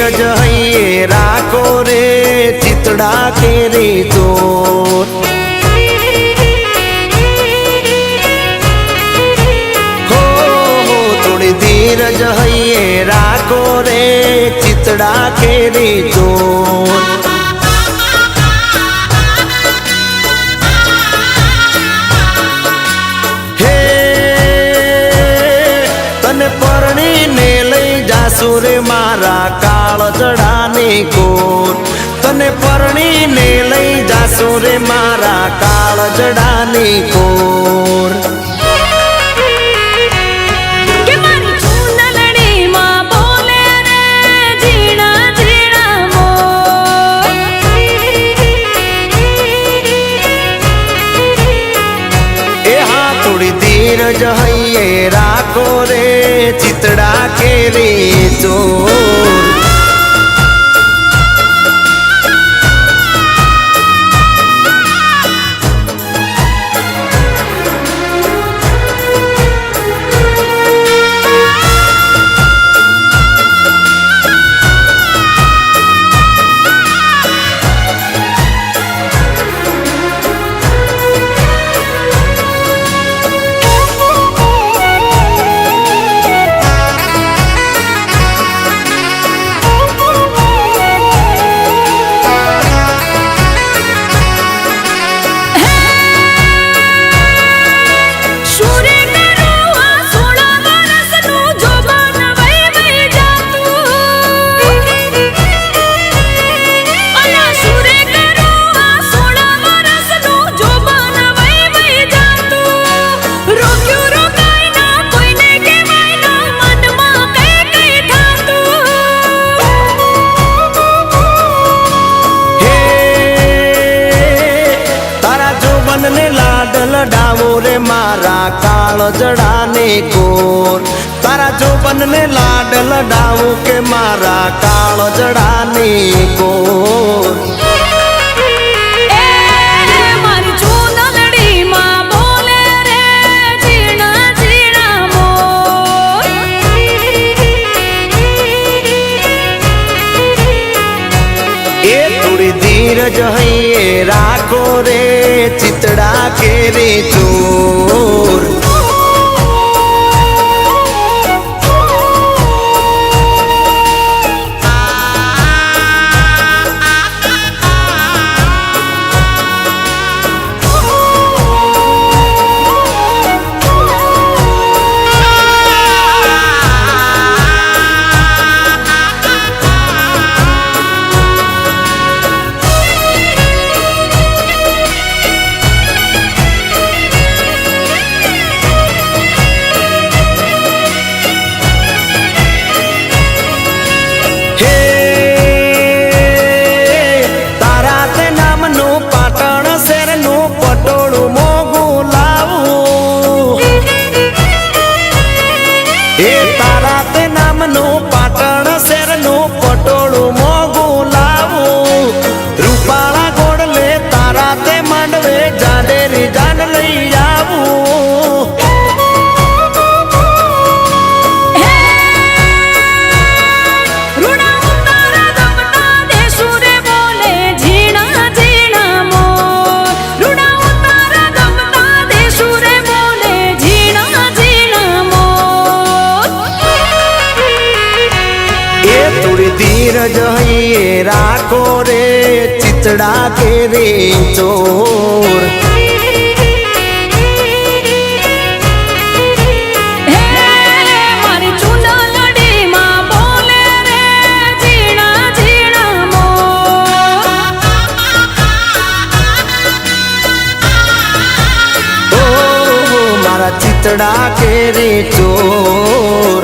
ધીરજ હૈયે રાખો રે ચિતડા કેરી ચોર હો થોડી ધીરજ હૈયે રાખો રે ચિતડા કેરી ચોર પરણીને લઈ જાસુ રે મારા કાળ જડાની કોટ તને પરણીને લઈ જાસુ રે મારા કાળ જડાની કોટ ધીરજ હૈયે રાખો રે ચિતડા કેરી ચોર લડાવો રે મારા કાળ જડાને કોર તારા જોબન ને લાડ લડાવું કે મારા કાળ જડાને કોર ધીરજ હૈયે રાખો રે ચિતડા કેરી ચોર પાટણ શેરનું પટોળું મોગું લાવું રૂપાળા ગોળલે તારા તે માંડવે જાડેરી જાન લઈ આવું ધીરજ હૈયે રાખો રે ચિતડા કેરી ચોર મારી ચૂંદડીમાં બોલે રે ઝીણા ઝીણા મોર મારા ચિતડા કેરી ચોર